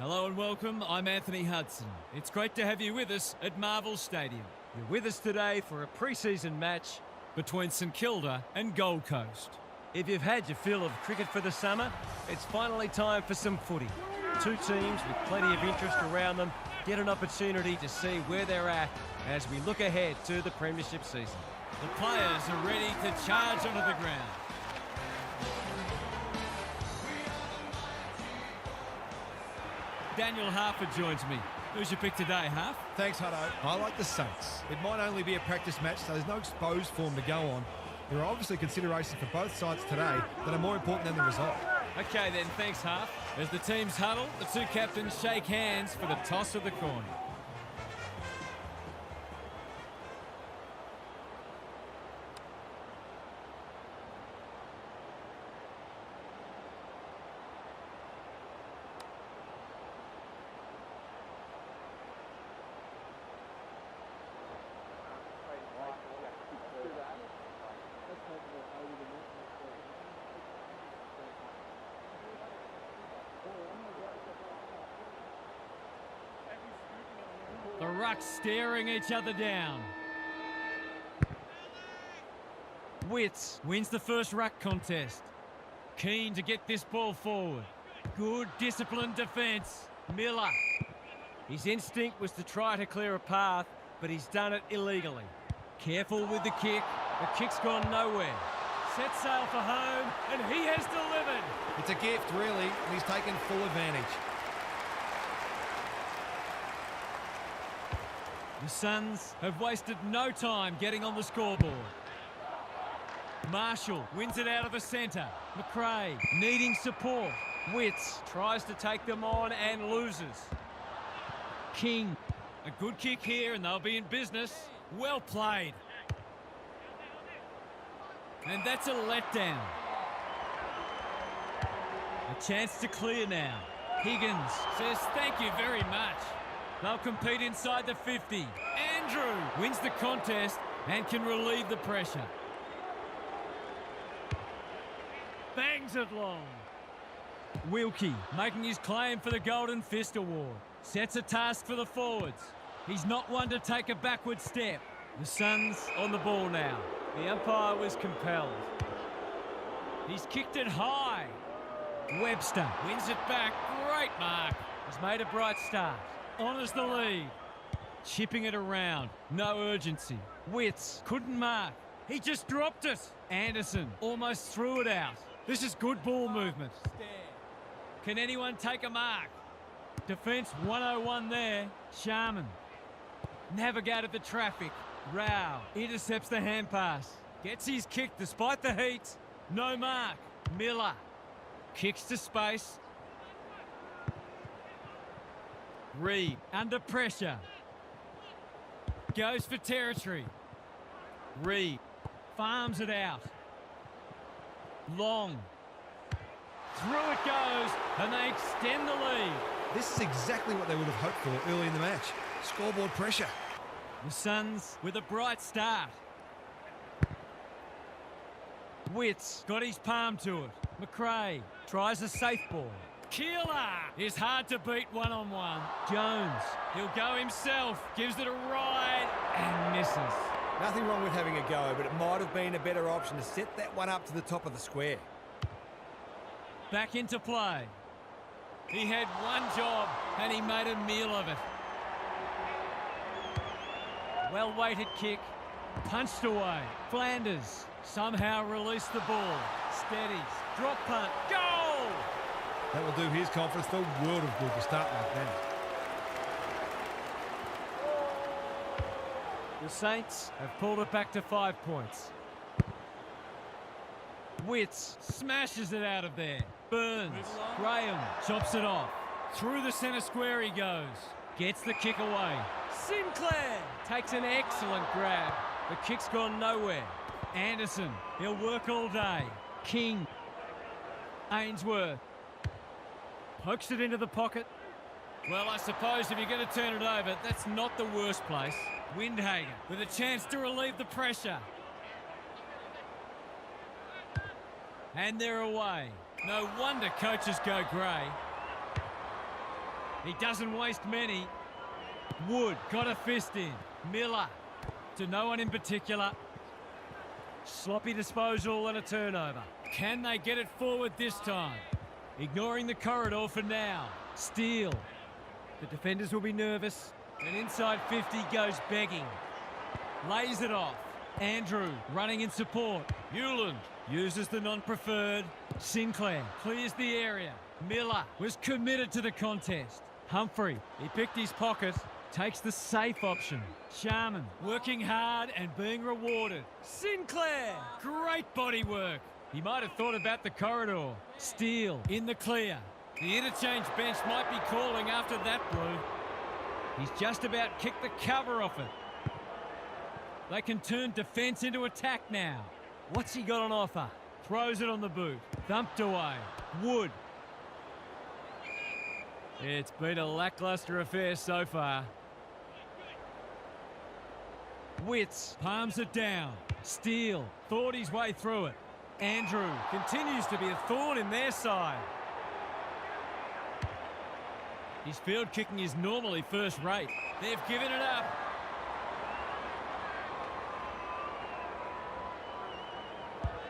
Hello and welcome, I'm Anthony Hudson. It's great to have you with us at Marvel Stadium. You're with us today for a pre-season match between St Kilda and Gold Coast. If you've had your fill of cricket for the summer, it's finally time for some footy. Two teams with plenty of interest around them get an opportunity to see where they're at as we look ahead to the premiership season. The players are ready to charge onto the ground. Daniel Harper joins me. Who's your pick today, Harp? Thanks, Hutto. I like the Saints. It might only be a practice match, so there's no exposed form to go on. There are obviously considerations for both sides today that are more important than the result. Okay then, thanks, Harp. As the teams huddle, the two captains shake hands for the toss of the coin. The rucks staring each other down. Witts wins the first ruck contest. Keen to get this ball forward. Good disciplined defence. Miller. His instinct was to try to clear a path, but he's done it illegally. Careful with the kick. The kick's gone nowhere. Set sail for home, and he has delivered. It's a gift, really, and he's taken full advantage. The Suns have wasted no time getting on the scoreboard. Marshall wins it out of the centre. McRae needing support. Witts tries to take them on and loses. King. A good kick here and they'll be in business. Well played. And that's a letdown. A chance to clear now. Higgins says thank you very much. They'll compete inside the 50. Andrew wins the contest and can relieve the pressure. Bangs it long. Wilkie making his claim for the Golden Fist Award. Sets a task for the forwards. He's not one to take a backward step. The Suns on the ball now. The umpire was compelled. He's kicked it high. Webster wins it back. Great mark. He's made a bright start. Honours the lead. Chipping it around. No urgency. Witts couldn't mark. He just dropped it. Anderson almost threw it out. This is good ball movement. Can anyone take a mark? Defence 101 there. Sharman. Navigated the traffic. Rao intercepts the hand pass. Gets his kick despite the heat. No mark. Miller. Kicks to space. Reed under pressure. Goes for territory. Reed farms it out. Long. Through it goes, and they extend the lead. This is exactly what they would have hoped for early in the match. Scoreboard pressure. The Suns with a bright start. Witts got his palm to it. McRae tries a safe ball. Keeler is hard to beat one-on-one. Jones, he'll go himself, gives it a ride and misses. Nothing wrong with having a go, but it might have been a better option to set that one up to the top of the square. Back into play. He had one job and he made a meal of it. Well-weighted kick, punched away. Flanders somehow released the ball. Steadies, drop punt, goal! That will do his conference the world of good to start like that. The Saints have pulled it back to 5 points. Witts smashes it out of there. Burns, Graham chops it off. Through the centre square he goes. Gets the kick away. Sinclair takes an excellent grab. The kick's gone nowhere. Anderson, he'll work all day. King. Ainsworth. Pokes it into the pocket. Well, I suppose if you're going to turn it over, that's not the worst place. Windhagen with a chance to relieve the pressure. And they're away. No wonder coaches go grey. He doesn't waste many. Wood got a fist in. Miller to no one in particular. Sloppy disposal and a turnover. Can they get it forward this time? Ignoring the corridor for now. Steele. The defenders will be nervous. And inside 50 goes begging. Lays it off. Andrew running in support. Hewland uses the non-preferred. Sinclair clears the area. Miller was committed to the contest. Humphrey, he picked his pocket. Takes the safe option. Sharman working hard and being rewarded. Sinclair, great body work. He might have thought about the corridor. Steele in the clear. The interchange bench might be calling after that blue. He's just about kicked the cover off it. They can turn defence into attack now. What's he got on offer? Throws it on the boot. Thumped away. Wood. It's been a lacklustre affair so far. Witts palms it down. Steele thought his way through it. Andrew continues to be a thorn in their side. His field kicking is normally first rate. They've given it up.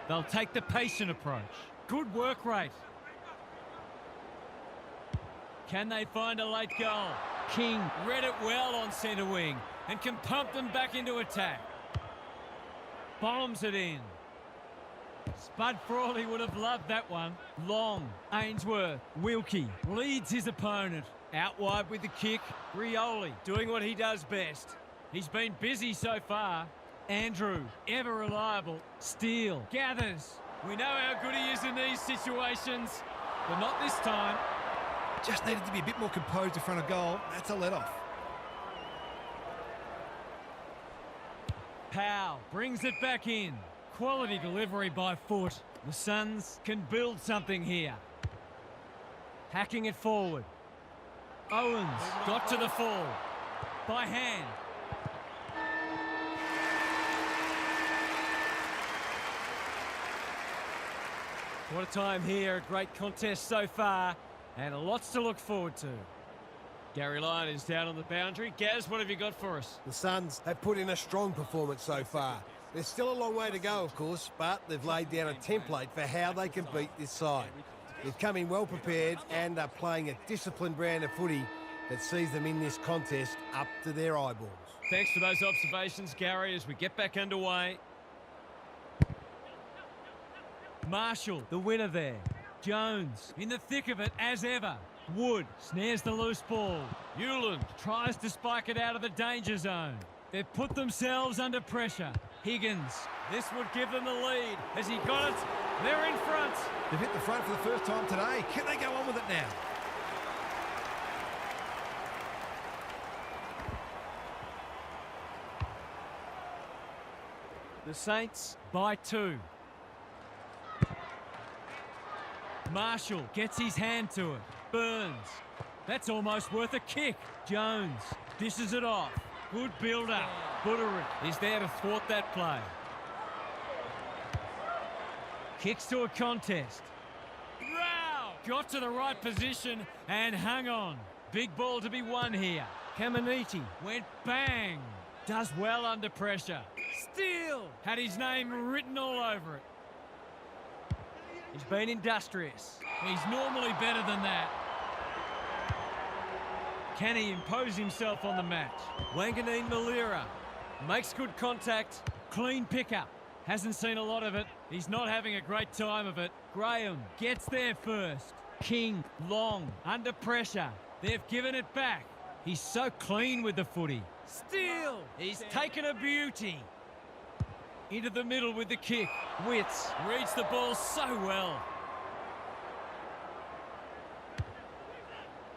They'll take the patient approach. Good work rate. Can they find a late goal? King read it well on centre wing and can pump them back into attack. Bombs it in. Spud Frawley would have loved that one. Long, Ainsworth, Wilkie leads his opponent. Out wide with the kick. Rioli doing what he does best. He's been busy so far. Andrew, ever reliable. Steele gathers. We know how good he is in these situations, but not this time. Just needed to be a bit more composed in front of goal. That's a let-off. Powell brings it back in. Quality delivery by foot. The Suns can build something here. Hacking it forward. Owens got to the full. By hand. What a time here. A great contest so far. And lots to look forward to. Gary Lyon is down on the boundary. Gaz, what have you got for us? The Suns have put in a strong performance so far. There's still a long way to go, of course, but they've laid down a template for how they can beat this side. They've come in well prepared and are playing a disciplined brand of footy that sees them in this contest up to their eyeballs. Thanks for those observations, Gary, as we get back underway. Marshall, the winner there. Jones in the thick of it as ever. Wood snares the loose ball. Hewland tries to spike it out of the danger zone. They've put themselves under pressure. Higgins, this would give them the lead. Has he got it? They're in front. They've hit the front for the first time today. Can they go on with it now? The Saints by 2. Marshall gets his hand to it. Burns. That's almost worth a kick. Jones dishes it off. Good build-up. Butterick is there to thwart that play. Kicks to a contest. Wow! Got to the right position and hung on. Big ball to be won here. Caminiti went bang. Does well under pressure. Steele had his name written all over it. He's been industrious. He's normally better than that. Can he impose himself on the match? Wanganeen Malira makes good contact. Clean pickup. Hasn't seen a lot of it. He's not having a great time of it. Graham gets there first. King, long, under pressure. They've given it back. He's so clean with the footy. Steele! He's taken a beauty. Into the middle with the kick. Witts reads the ball so well.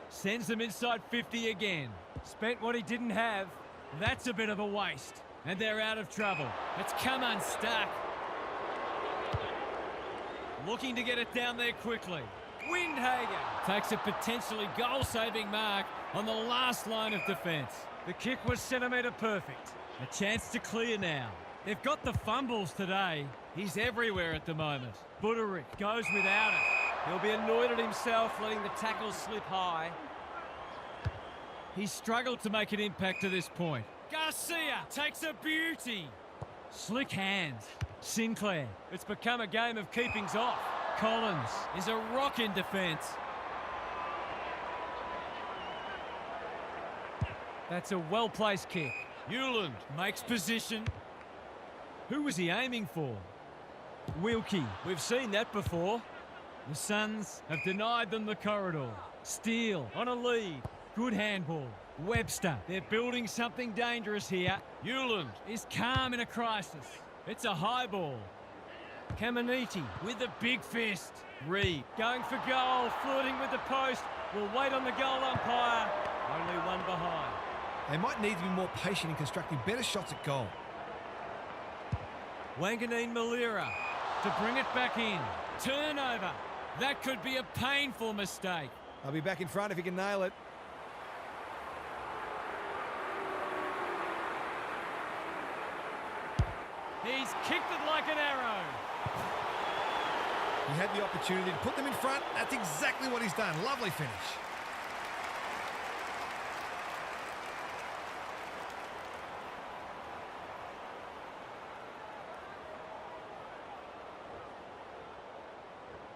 Sends them inside 50 again. Spent what he didn't have. That's a bit of a waste. And they're out of trouble. It's come unstuck. Looking to get it down there quickly. Windhager takes a potentially goal-saving mark on the last line of defence. The kick was centimetre perfect. A chance to clear now. They've got the fumbles today. He's everywhere at the moment. Butterick goes without it. He'll be annoyed at himself letting the tackle slip high. He's struggled to make an impact to this point. Garcia takes a beauty. Slick hands. Sinclair. It's become a game of keepings off. Collins is a rock in defence. That's a well-placed kick. Hewland makes position. Who was he aiming for? Wilkie. We've seen that before. The Suns have denied them the corridor. Steele on a lead. Good handball. Webster. They're building something dangerous here. Hewland is calm in a crisis. It's a high ball. Caminiti with a big fist. Reed going for goal, flirting with the post. We'll wait on the goal umpire. Only one behind. They might need to be more patient in constructing better shots at goal. Wanganeen Malira to bring it back in. Turnover. That could be a painful mistake. I'll be back in front if he can nail it. He's kicked it like an arrow. He had the opportunity to put them in front. That's exactly what he's done. Lovely finish.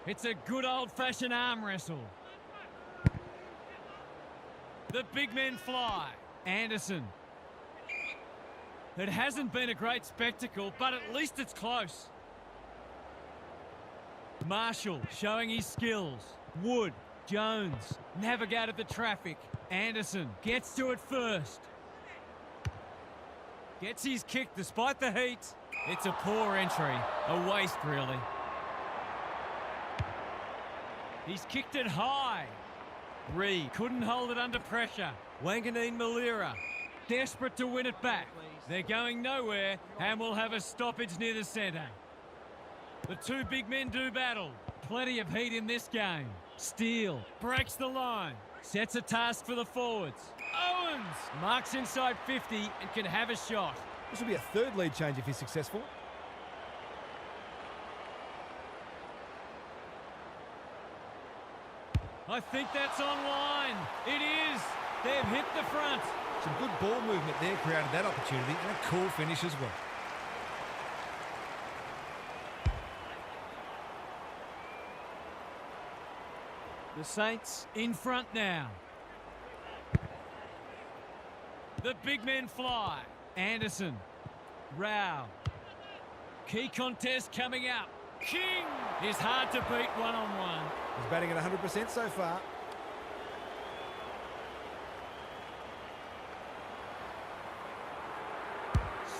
It's a good old-fashioned arm wrestle. The big men fly. Anderson. It hasn't been a great spectacle, but at least it's close. Marshall showing his skills. Wood, Jones, navigated the traffic. Anderson gets to it first. Gets his kick despite the heat. It's a poor entry. A waste, really. He's kicked it high. Reed couldn't hold it under pressure. Wanganeen Malira, desperate to win it back. They're going nowhere, and we'll have a stoppage near the centre. The two big men do battle. Plenty of heat in this game. Steele breaks the line. Sets a task for the forwards. Owens marks inside 50 and can have a shot. This will be a third lead change if he's successful. I think that's online. It is. They've hit the front. Some good ball movement there created that opportunity, and a cool finish as well. The Saints in front now. The big men fly. Anderson. Rao. Key contest coming up. King is hard to beat one-on-one. He's batting at 100% so far.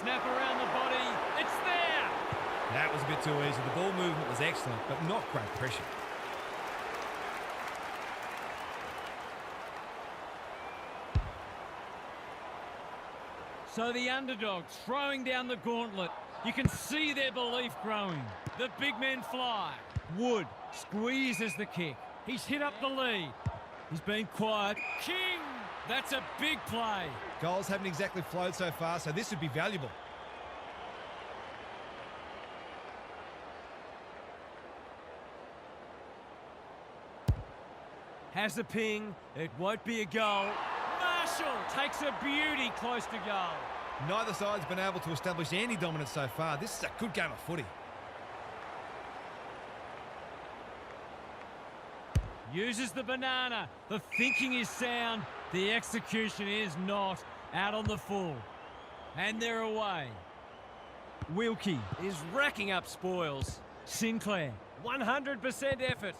Snap around the body. It's there. That was a bit too easy. The ball movement was excellent, but not great pressure. So the underdogs throwing down the gauntlet. You can see their belief growing. The big men fly. Wood squeezes the kick. He's hit up the lead. He's been quiet. King! That's a big play. Goals haven't exactly flowed so far, so this would be valuable. Has a ping. It won't be a goal. Marshall takes a beauty close to goal. Neither side's been able to establish any dominance so far. This is a good game of footy. Uses the banana. The thinking is sound. The execution is not. Out on the full. And they're away. Wilkie is racking up spoils. Sinclair, 100% effort.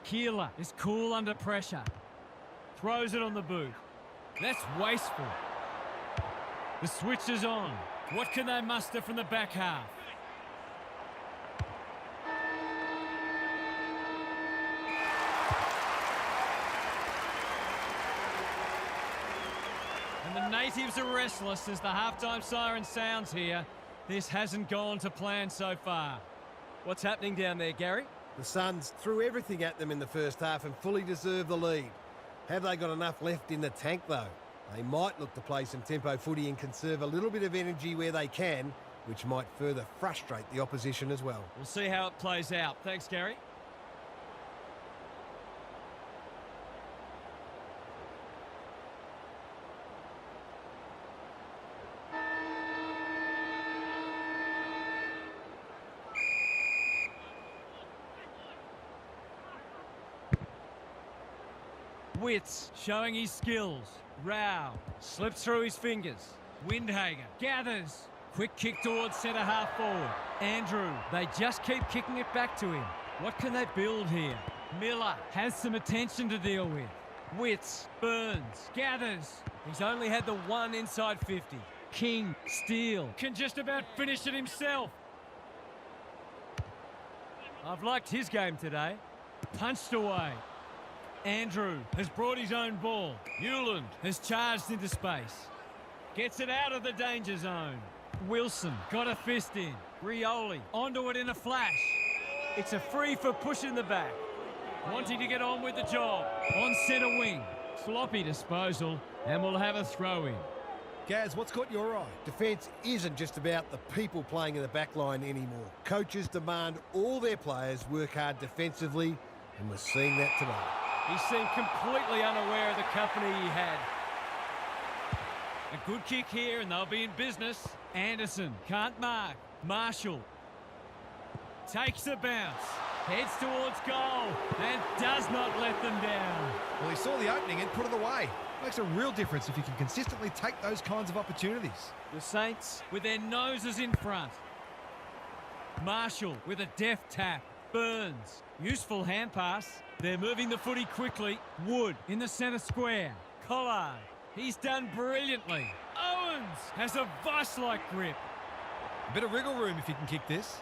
Keeler is cool under pressure. Throws it on the boot. That's wasteful. The switch is on. What can they muster from the back half? And the natives are restless as the halftime siren sounds here. This hasn't gone to plan so far. What's happening down there, Gary? The Suns threw everything at them in the first half and fully deserved the lead. Have they got enough left in the tank, though? They might look to play some tempo footy and conserve a little bit of energy where they can, which might further frustrate the opposition as well. We'll see how it plays out. Thanks, Gary. Witts showing his skills. Rao slips through his fingers. Windhager gathers. Quick kick towards centre half forward. Andrew, they just keep kicking it back to him. What can they build here? Miller has some attention to deal with. Witts, Burns, gathers. He's only had the one inside 50. King, Steele, can just about finish it himself. I've liked his game today. Punched away. Andrew has brought his own ball. Newland has charged into space. Gets it out of the danger zone. Wilson got a fist in. Rioli onto it in a flash. It's a free for pushing the back. Wanting to get on with the job. On centre wing. Sloppy disposal, and we'll have a throw in. Gaz, what's caught your eye? Defence isn't just about the people playing in the back line anymore. Coaches demand all their players work hard defensively, and we're seeing that today. He seemed completely unaware of the company he had. A good kick here, and they'll be in business. Anderson can't mark. Marshall takes the bounce. Heads towards goal and does not let them down. Well, he saw the opening and put it away. Makes a real difference if you can consistently take those kinds of opportunities. The Saints with their noses in front. Marshall with a deft tap. Burns, useful hand pass. They're moving the footy quickly. Wood in the centre square. Collard, he's done brilliantly. Owens has a vice-like grip. A bit of wriggle room if you can kick this.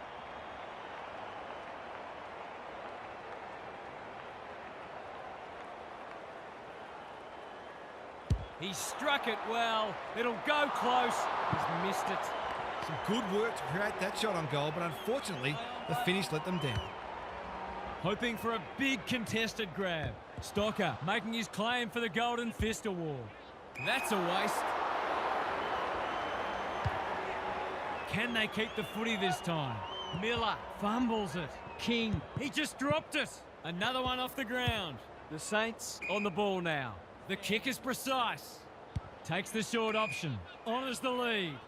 He struck it well. It'll go close. He's missed it. Some good work to create that shot on goal, but unfortunately, the finish let them down. Hoping for a big contested grab. Stocker making his claim for the Golden Fist Award. That's a waste. Can they keep the footy this time? Miller fumbles it. King, he just dropped it. Another one off the ground. The Saints on the ball now. The kick is precise. Takes the short option. Honours the lead.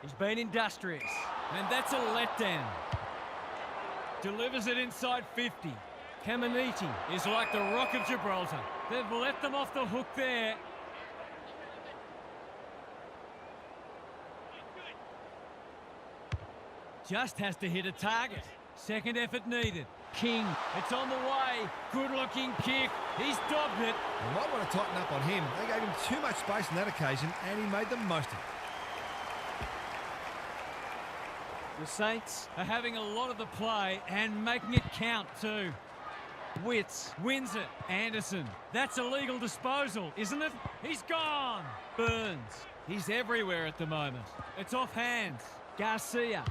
He's been industrious. And that's a letdown. Delivers it inside 50. Caminiti is like the Rock of Gibraltar. They've let them off the hook there. Just has to hit a target. Second effort needed. King, it's on the way. Good-looking kick. He's dobbed it. They might want to tighten up on him. They gave him too much space on that occasion, and he made the most of it. The Saints are having a lot of the play and making it count too. Witts wins it. Anderson, that's a legal disposal, isn't it? He's gone. Burns, he's everywhere at the moment. It's off hands. Garcia,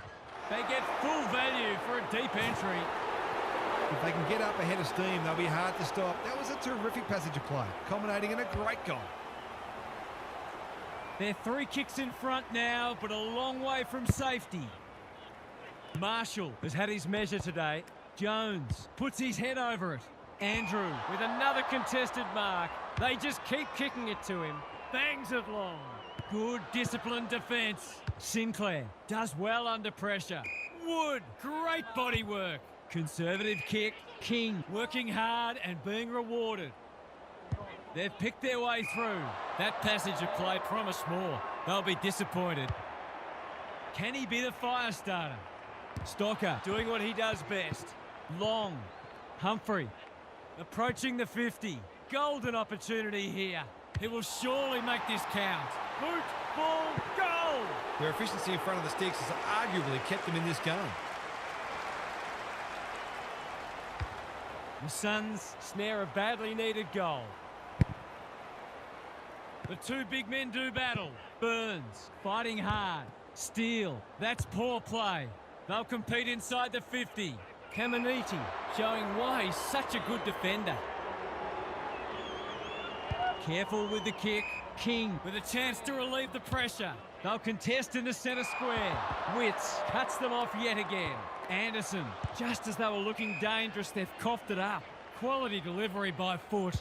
they get full value for a deep entry. If they can get up ahead of steam, they'll be hard to stop. That was a terrific passage of play, culminating in a great goal. They're 3 kicks in front now, but a long way from safety. Marshall has had his measure today. Jones puts his head over it. Andrew with another contested mark. They just keep kicking it to him. Bangs it long. Good disciplined defence. Sinclair does well under pressure. Wood, great body work. Conservative kick. King working hard and being rewarded. They've picked their way through. That passage of play promised more. They'll be disappointed. Can he be the fire starter? Stocker doing what he does best. Long. Humphrey approaching the 50. Golden opportunity here. He will surely make this count. Boot, ball, goal! Their efficiency in front of the sticks has arguably kept them in this game. The Suns snare a badly needed goal. The 2 big men do battle. Burns fighting hard. Steele, that's poor play. They'll compete inside the 50. Caminiti showing why he's such a good defender. Careful with the kick. King with a chance to relieve the pressure. They'll contest in the centre square. Witts cuts them off yet again. Anderson, just as they were looking dangerous, they've coughed it up. Quality delivery by foot.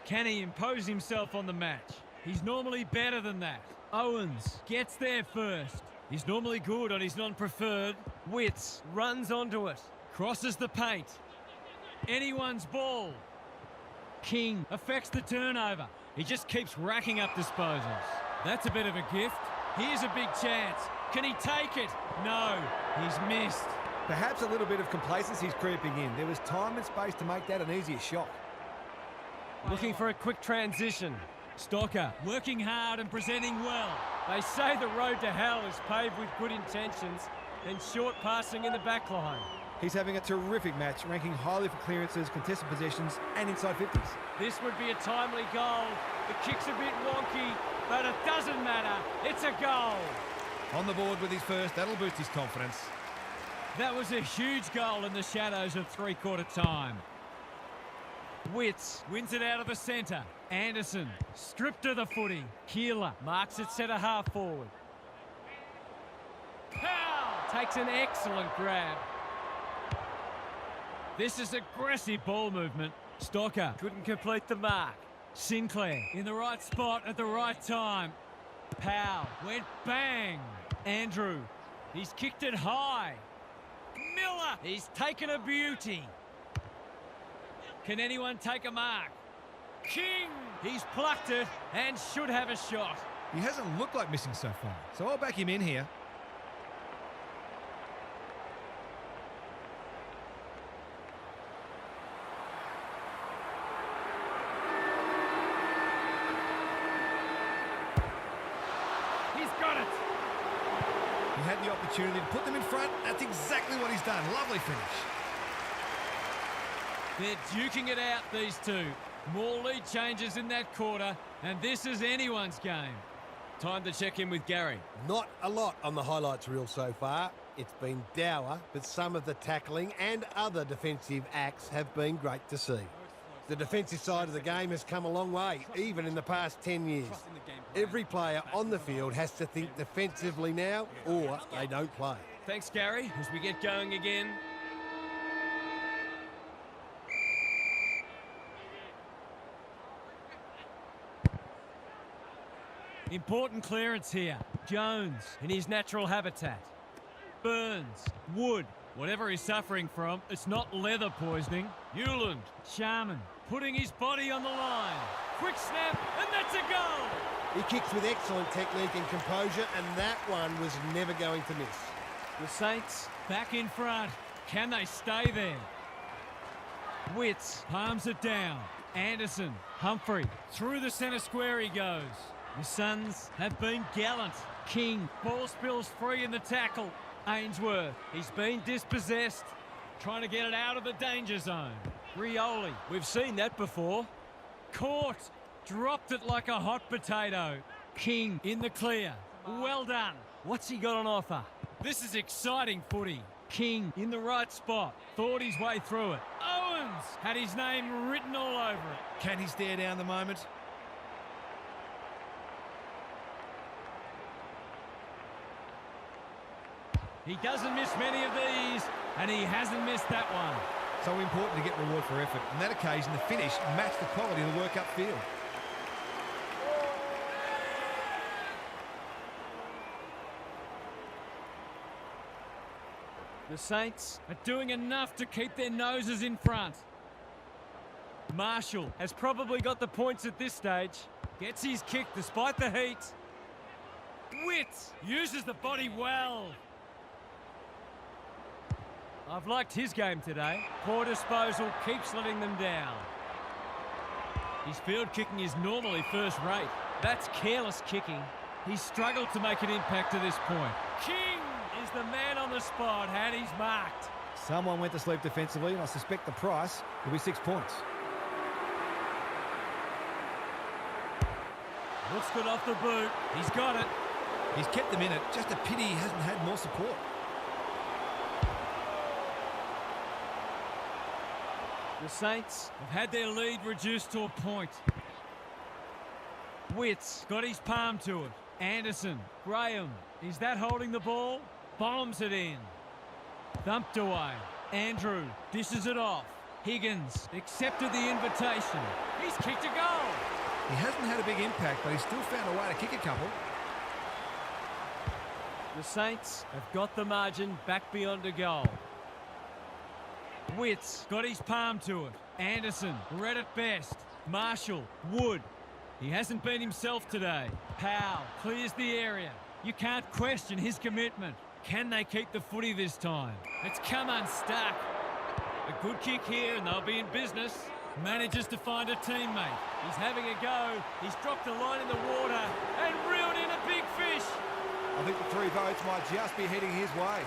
Can he impose himself on the match? He's normally better than that. Owens gets there first. He's normally good on his non-preferred. Witts runs onto it. Crosses the paint. Anyone's ball. King affects the turnover. He just keeps racking up disposals. That's a bit of a gift. Here's a big chance. Can he take it? No, he's missed. Perhaps a little bit of complacency is creeping in. There was time and space to make that an easier shot. Looking for a quick transition. Stocker working hard and presenting well. They say the road to hell is paved with good intentions and short passing in the back line. He's having a terrific match, ranking highly for clearances, contested possessions and inside 50s. This would be a timely goal. The kick's a bit wonky, but it doesn't matter. It's a goal. On the board with his first, that'll boost his confidence. That was a huge goal in the shadows of three-quarter time. Witts wins it out of the centre. Anderson stripped of the footy. Keeler marks it centre half forward. Powell takes an excellent grab. This is aggressive ball movement. Stocker couldn't complete the mark. Sinclair in the right spot at the right time. Powell went bang. Andrew, he's kicked it high. Miller, he's taken a beauty. Can anyone take a mark? King, he's plucked it and should have a shot. He hasn't looked like missing so far, so I'll back him in here. He's got it. He had the opportunity to put them in front. That's exactly what he's done. Lovely finish. They're duking it out, these two. More lead changes in that quarter, and this is anyone's game. Time to check in with Gary. Not a lot on the highlights reel so far. It's been dour, but some of the tackling and other defensive acts have been great to see. The defensive side of the game has come a long way, even in the past 10 years. Every player on the field has to think defensively now, or they don't play. Thanks, Gary, as we get going again. Important clearance here. Jones in his natural habitat. Burns, Wood, whatever he's suffering from, it's not leather poisoning. Hewland, Sharman, putting his body on the line. Quick snap, and that's a goal! He kicks with excellent technique and composure, and that one was never going to miss. The Saints back in front. Can they stay there? Witts palms it down. Anderson, Humphrey, through the centre square he goes. The Suns have been gallant. King, ball spills free in the tackle. Ainsworth, he's been dispossessed. Trying to get it out of the danger zone. Rioli, we've seen that before. Caught, dropped it like a hot potato. King in the clear. Well done. What's he got on offer? This is exciting footy. King in the right spot. Thought his way through it. Owens had his name written all over it. Can he stare down the moment? He doesn't miss many of these, and he hasn't missed that one. So important to get reward for effort. On that occasion, the finish matched the quality of the work upfield. The Saints are doing enough to keep their noses in front. Marshall has probably got the points at this stage. Gets his kick despite the heat. Witts uses the body well. I've liked his game today. Poor disposal keeps letting them down. His field kicking is normally first rate. That's careless kicking. He's struggled to make an impact to this point. King is the man on the spot, and he's marked. Someone went to sleep defensively, and I suspect the price will be 6 points. Looks good off the boot. He's got it. He's kept them in it. Just a pity he hasn't had more support. The Saints have had their lead reduced to a point. Witts got his palm to it. Anderson, Graham, is that holding the ball? Bombs it in. Thumped away. Andrew dishes it off. Higgins accepted the invitation. He's kicked a goal. He hasn't had a big impact, but he's still found a way to kick a couple. The Saints have got the margin back beyond a goal. Witts got his palm to it. Anderson read it best. Marshall, Wood. He hasn't been himself today. Powell clears the area. You can't question his commitment. Can they keep the footy this time? It's come unstuck. A good kick here and they'll be in business. Manages to find a teammate. He's having a go. He's dropped the line in the water and reeled in a big fish. I think the 3 votes might just be heading his way.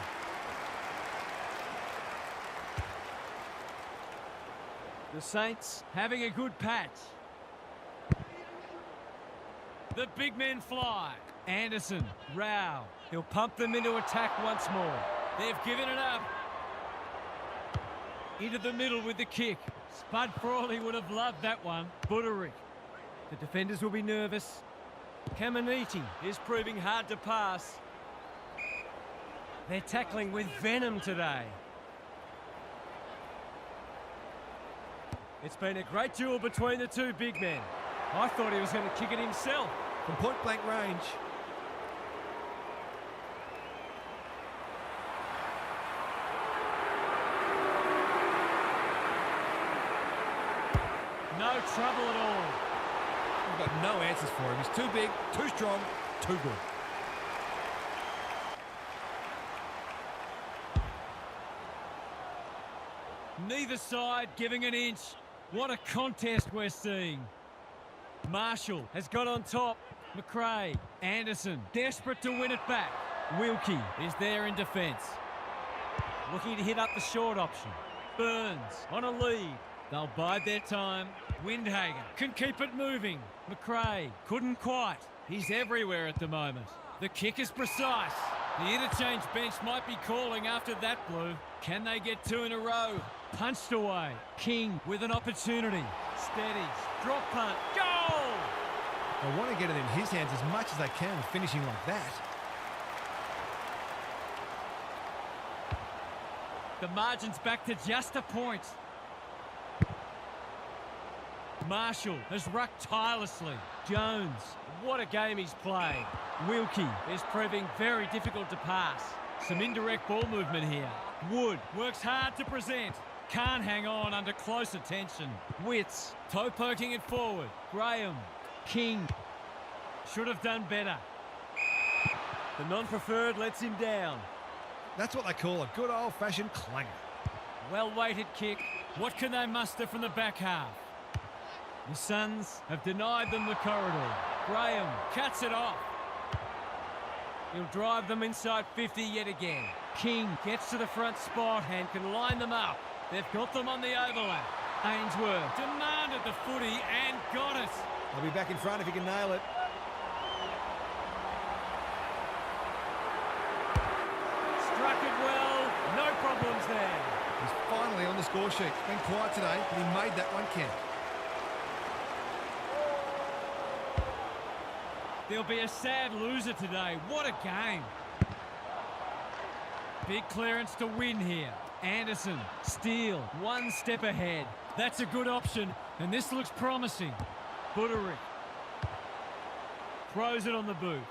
The Saints having a good patch. The big men fly. Anderson, Rao. He'll pump them into attack once more. They've given it up. Into the middle with the kick. Spud Frawley would have loved that one. Buderick. The defenders will be nervous. Caminiti is proving hard to pass. They're tackling with venom today. It's been a great duel between the two big men. I thought he was going to kick it himself. From point-blank range. No trouble at all. We've got no answers for him. He's too big, too strong, too good. Neither side giving an inch. What a contest we're seeing. Marshall has got on top. McRae, Anderson, desperate to win it back. Wilkie is there in defence. Looking to hit up the short option. Burns on a lead. They'll bide their time. Windhager can keep it moving. McRae couldn't quite. He's everywhere at the moment. The kick is precise. The interchange bench might be calling after that blue. Can they get 2 in a row? Punched away. King with an opportunity. Steadies. Drop punt. Goal! They want to get it in his hands as much as they can with finishing like that. The margin's back to just a point. Marshall has rucked tirelessly. Jones, what a game he's played. Wilkie is proving very difficult to pass. Some indirect ball movement here. Wood works hard to present. Can't hang on under close attention. Witts, toe poking it forward. Graham, King, should have done better. The non-preferred lets him down. That's what they call a good old-fashioned clanger. Well-weighted kick. What can they muster from the back half? The Suns have denied them the corridor. Graham cuts it off. He'll drive them inside 50 yet again. King gets to the front spot and can line them up. They've got them on the overlap. Ainsworth demanded the footy and got it. They'll be back in front if he can nail it. Struck it well. No problems there. He's finally on the score sheet. Been quiet today, but he made that one count. There'll be a sad loser today. What a game. Big clearance to win here. Anderson, Steele, one step ahead. That's a good option, and this looks promising. Buderick throws it on the boot.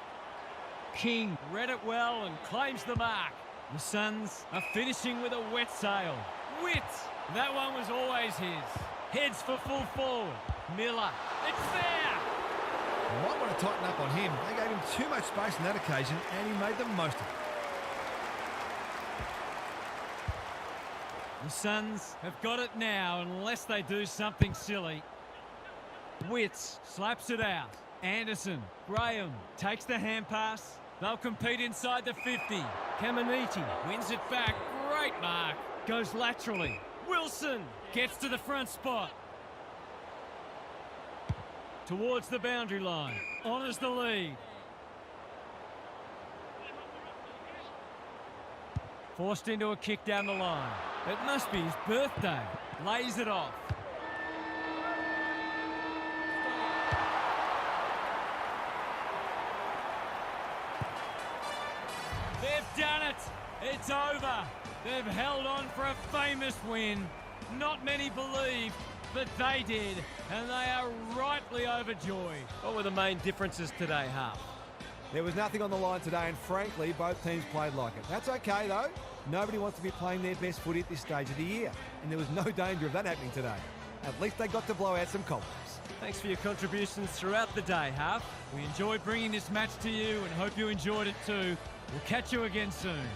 King read it well and claims the mark. The Suns are finishing with a wet sail. Witt, that one was always his. Heads for full forward. Miller, it's there. They might want to tighten up on him. They gave him too much space on that occasion, and he made the most of it. The Suns have got it now unless they do something silly. Witts slaps it out. Anderson, Graham takes the hand pass. They'll compete inside the 50. Caminiti wins it back. Great mark. Goes laterally. Wilson gets to the front spot. Towards the boundary line. Honours the lead. Forced into a kick down the line. It must be his birthday. Lays it off. They've done it. It's over. They've held on for a famous win. Not many believed, but they did, and they are rightly overjoyed. What were the main differences today, Half? There was nothing on the line today, and frankly, both teams played like it. That's okay, though. Nobody wants to be playing their best footy at this stage of the year, and there was no danger of that happening today. At least they got to blow out some confidence. Thanks for your contributions throughout the day, Half. We enjoyed bringing this match to you and hope you enjoyed it too. We'll catch you again soon.